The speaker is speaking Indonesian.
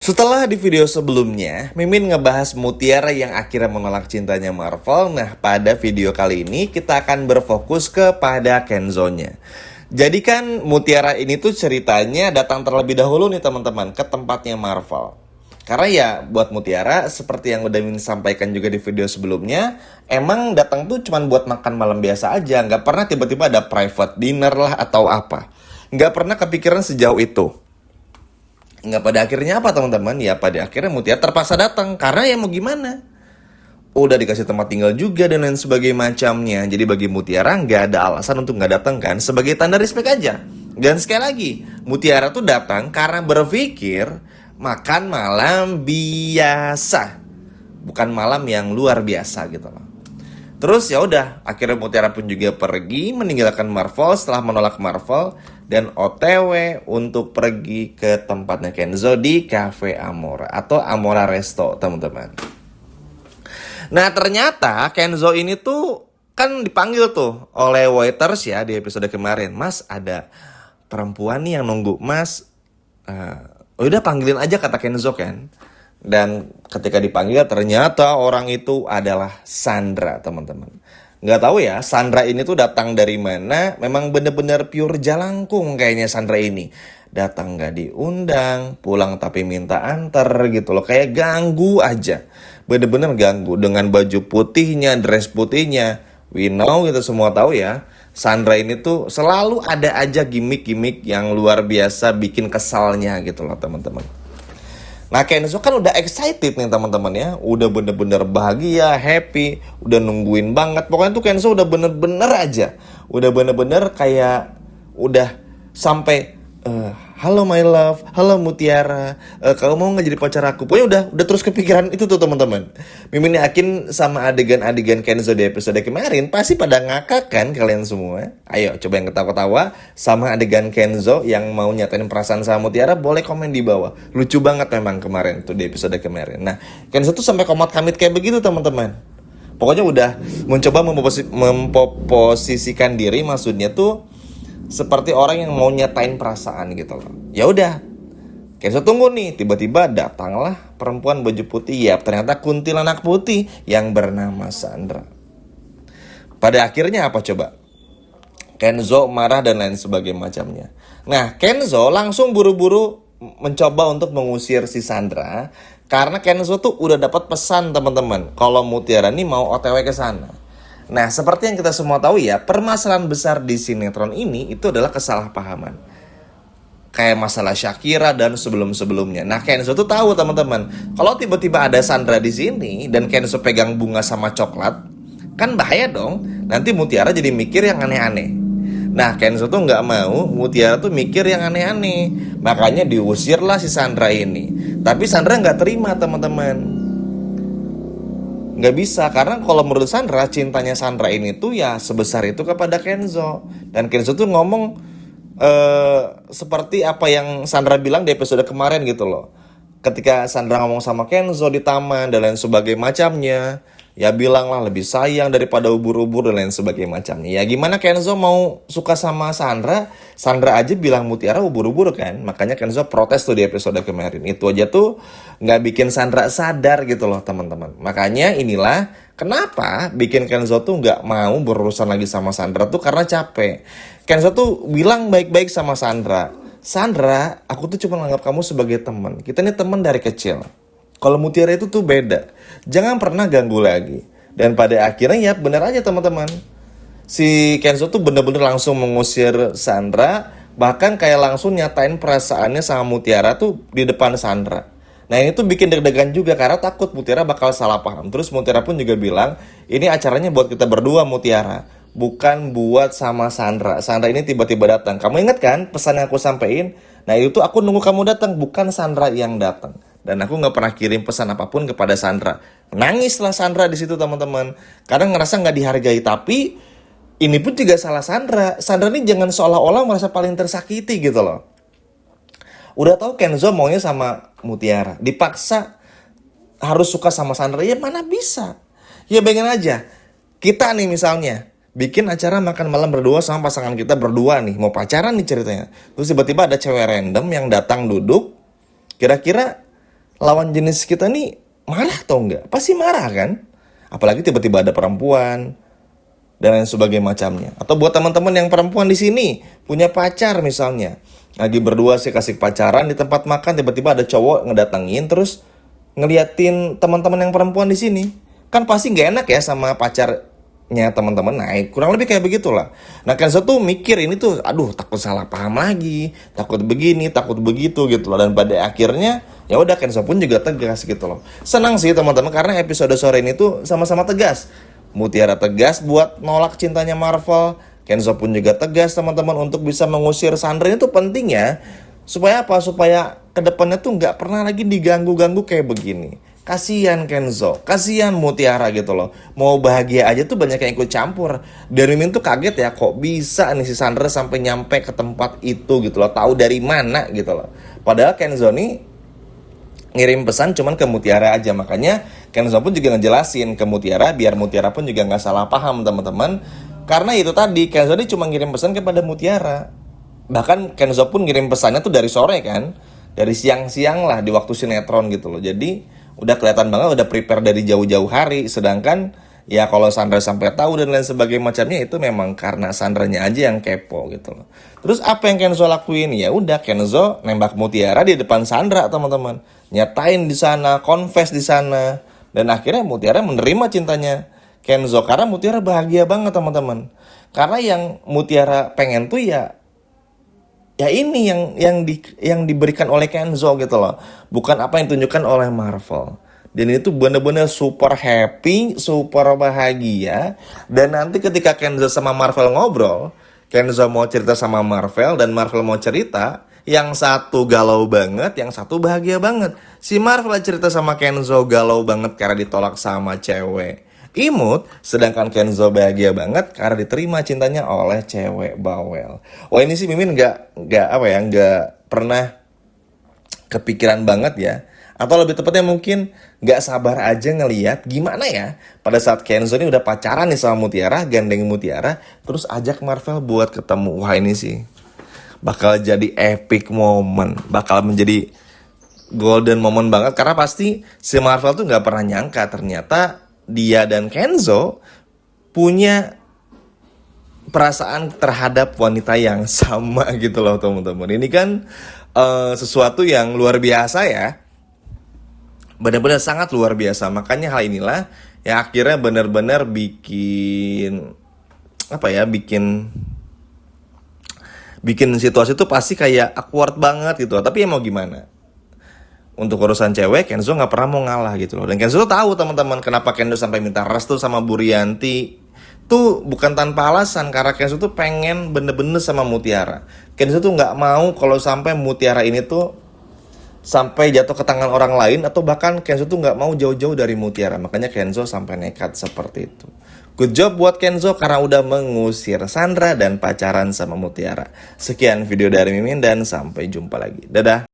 Setelah di video sebelumnya, Mimin ngebahas Mutiara yang akhirnya menolak cintanya Marvel. Nah, pada video kali ini kita akan berfokus kepada Kenzo-nya. Jadi kan Mutiara ini tuh ceritanya datang terlebih dahulu nih teman-teman ke tempatnya Marvel. Karena ya buat Mutiara seperti yang udah Mimin sampaikan juga di video sebelumnya, emang datang tuh cuman buat makan malam biasa aja, nggak pernah tiba-tiba ada private dinner lah atau apa. Nggak pernah kepikiran sejauh itu. Nggak, pada akhirnya apa teman-teman? Ya pada akhirnya Mutiara terpaksa datang. Karena ya mau gimana? Udah dikasih tempat tinggal juga dan lain sebagainya macamnya. Jadi bagi Mutiara nggak ada alasan untuk nggak datang kan. Sebagai tanda respect aja. Dan sekali lagi, Mutiara tuh datang karena berpikir makan malam biasa. Bukan malam yang luar biasa gitu loh. Terus ya udah, akhirnya Mutiara pun juga pergi meninggalkan Marvel setelah menolak Marvel dan OTW untuk pergi ke tempatnya Kenzo di Cafe Amora atau Amora Resto, teman-teman. Nah, ternyata Kenzo ini tuh kan dipanggil tuh oleh waiters ya di episode kemarin. Mas, ada perempuan nih yang nunggu, Mas. Udah panggilin aja, kata Kenzo kan. Dan ketika dipanggil ternyata orang itu adalah Sandra, teman-teman. Nggak tahu ya Sandra ini tuh datang dari mana. Memang bener-bener pure jalangkung kayaknya Sandra ini. Datang nggak diundang, pulang tapi minta antar gitu loh. Kayak ganggu aja. Bener-bener ganggu dengan baju putihnya, dress putihnya. We know, kita semua tahu ya, Sandra ini tuh selalu ada aja gimmick-gimmick yang luar biasa bikin kesalnya gitu loh teman-teman. Nah, Kenzo kan udah excited nih teman-teman ya. Udah bener-bener bahagia, happy, udah nungguin banget. Pokoknya tuh Kenzo udah bener-bener aja. Udah bener-bener kayak udah sampai halo my love, halo Mutiara, kamu mau nggak jadi pacar aku? Pokoknya udah terus kepikiran itu tuh teman-teman. Mimin yakin sama adegan-adegan Kenzo di episode kemarin pasti pada ngakak kan kalian semua. Ayo coba yang ketawa-ketawa sama adegan Kenzo yang mau nyatain perasaan sama Mutiara, boleh komen di bawah. Lucu banget memang kemarin tuh di episode kemarin. Nah, Kenzo tuh sampai komat kamit kayak begitu teman-teman. Pokoknya udah mencoba memposisikan diri, maksudnya tuh seperti orang yang mau nyatain perasaan gitu loh. Ya udah, Kenzo tunggu nih, tiba-tiba datanglah perempuan baju putih. Ya ternyata kuntilanak putih yang bernama Sandra. Pada akhirnya apa coba? Kenzo marah dan lain sebagainya macamnya. Nah, Kenzo langsung buru-buru mencoba untuk mengusir si Sandra karena Kenzo tuh udah dapat pesan teman-teman kalau Mutiara nih mau OTW ke sana. Nah, seperti yang kita semua tahu ya, permasalahan besar di sinetron ini itu adalah kesalahpahaman. Kayak masalah Shakira dan sebelum-sebelumnya. Nah, Kenzo tuh tahu teman-teman, kalau tiba-tiba ada Sandra di sini dan Kenzo pegang bunga sama coklat, kan bahaya dong. Nanti Mutiara jadi mikir yang aneh-aneh. Nah, Kenzo tuh nggak mau Mutiara tuh mikir yang aneh-aneh. Makanya diusirlah si Sandra ini. Tapi Sandra nggak terima teman-teman. Nggak bisa, karena kalau menurut Sandra, cintanya Sandra ini tuh ya sebesar itu kepada Kenzo. Dan Kenzo tuh ngomong seperti apa yang Sandra bilang di episode kemarin gitu loh. Ketika Sandra ngomong sama Kenzo di taman dan lain sebagainya macamnya, ya bilanglah lebih sayang daripada ubur-ubur dan lain sebagainya macamnya. Ya gimana Kenzo mau suka sama Sandra? Sandra aja bilang Mutiara ubur-ubur kan. Makanya Kenzo protes tuh di episode kemarin. Itu aja tuh nggak bikin Sandra sadar gitu loh teman-teman. Makanya inilah kenapa bikin Kenzo tuh nggak mau berurusan lagi sama Sandra tuh karena capek. Kenzo tuh bilang baik-baik sama Sandra. Sandra, aku tuh cuma anggap kamu sebagai teman. Kita nih teman dari kecil. Kalau Mutiara itu tuh beda. Jangan pernah ganggu lagi. Dan pada akhirnya ya bener aja teman-teman. Si Kenzo tuh bener-bener langsung mengusir Sandra. Bahkan kayak langsung nyatain perasaannya sama Mutiara tuh di depan Sandra. Nah ini tuh bikin deg-degan juga karena takut Mutiara bakal salah paham. Terus Mutiara pun juga bilang, ini acaranya buat kita berdua Mutiara, bukan buat sama Sandra. Sandra ini tiba-tiba datang. Kamu ingat kan pesan yang aku sampein? Nah itu tuh aku nunggu kamu datang, bukan Sandra yang datang. Dan aku nggak pernah kirim pesan apapun kepada Sandra. Nangislah Sandra di situ teman-teman. Karena ngerasa nggak dihargai. Tapi ini pun juga salah Sandra. Sandra ini jangan seolah-olah merasa paling tersakiti gitu loh. Udah tahu Kenzo maunya sama Mutiara, dipaksa harus suka sama Sandra. Ya mana bisa. Ya bayangin aja, kita nih misalnya bikin acara makan malam berdua sama pasangan kita berdua nih, mau pacaran nih ceritanya. Terus tiba-tiba ada cewek random yang datang duduk. Kira-kira lawan jenis kita nih marah atau enggak? Pasti marah kan? Apalagi tiba-tiba ada perempuan dan lain sebagainya macamnya. Atau buat teman-teman yang perempuan di sini punya pacar misalnya, lagi berdua sih kasih pacaran di tempat makan, tiba-tiba ada cowok ngedatengin terus ngeliatin teman-teman yang perempuan di sini, kan pasti nggak enak ya sama pacarnya teman-teman. Naik kurang lebih kayak begitulah. Nah Kenzo tuh mikir ini tuh, aduh takut salah paham lagi, takut begini, takut begitu gitu loh. Dan pada akhirnya ya udah Kenzo pun juga tegas gitu loh. Senang sih teman-teman karena episode sore ini tuh sama-sama tegas. Mutiara tegas buat nolak cintanya Marvel. Kenzo pun juga tegas teman-teman untuk bisa mengusir Sandra. Itu penting ya. Supaya apa? Supaya kedepannya tuh nggak pernah lagi diganggu-ganggu kayak begini. Kasihan Kenzo, kasihan Mutiara gitu loh. Mau bahagia aja tuh banyak yang ikut campur. Dan Mimin tuh kaget ya, kok bisa nih si Sandra sampai nyampe ke tempat itu gitu loh. Tahu dari mana gitu loh. Padahal Kenzo nih ngirim pesan cuman ke Mutiara aja. Makanya Kenzo pun juga ngejelasin ke Mutiara biar Mutiara pun juga nggak salah paham teman-teman. Karena itu tadi Kenzo ini cuma ngirim pesan kepada Mutiara. Bahkan Kenzo pun ngirim pesannya tuh dari sore kan, dari siang-siang lah di waktu sinetron gitu loh. Jadi udah kelihatan banget udah prepare dari jauh-jauh hari. Sedangkan ya kalau Sandra sampai tahu dan lain sebagainya macamnya itu memang karena Sandranya aja yang kepo gitu loh. Terus apa yang Kenzo lakuin? Ya udah Kenzo nembak Mutiara di depan Sandra teman-teman. Nyatain di sana, confess di sana, dan akhirnya Mutiara menerima cintanya Kenzo karena Mutiara bahagia banget teman-teman. Karena yang Mutiara pengen tuh ya ini yang diberikan oleh Kenzo gitu loh, bukan apa yang ditunjukkan oleh Marvel. Dan itu bener-bener super happy, super bahagia. Dan nanti ketika Kenzo sama Marvel ngobrol, Kenzo mau cerita sama Marvel dan Marvel mau cerita, yang satu galau banget, yang satu bahagia banget. Si Marvel cerita sama Kenzo galau banget karena ditolak sama cewek imut, sedangkan Kenzo bahagia banget karena diterima cintanya oleh cewek bawel. Wah ini sih Mimin nggak pernah kepikiran banget ya. Atau lebih tepatnya mungkin nggak sabar aja ngeliat gimana ya pada saat Kenzo ini udah pacaran nih sama Mutiara, gandeng Mutiara, terus ajak Marvel buat ketemu. Wah ini sih bakal jadi epic moment, bakal menjadi golden moment banget. Karena pasti si Marvel tuh nggak pernah nyangka ternyata dia dan Kenzo punya perasaan terhadap wanita yang sama gitu loh teman-teman. Ini kan sesuatu yang luar biasa ya, benar-benar sangat luar biasa. Makanya hal inilah yang akhirnya benar-benar bikin bikin situasi itu pasti kayak awkward banget gitu. Tapi ya mau gimana, untuk urusan cewek Kenzo nggak pernah mau ngalah gitu loh. Dan Kenzo tahu teman-teman kenapa Kenzo sampai minta restu sama Bu Rianti tuh bukan tanpa alasan, karena Kenzo tuh pengen bener-bener sama Mutiara. Kenzo tuh nggak mau kalau sampai Mutiara ini tuh sampai jatuh ke tangan orang lain, atau bahkan Kenzo tuh nggak mau jauh-jauh dari Mutiara. Makanya Kenzo sampai nekat seperti itu. Good job buat Kenzo karena udah mengusir Sandra dan pacaran sama Mutiara. Sekian video dari Mimin dan sampai jumpa lagi. Dadah.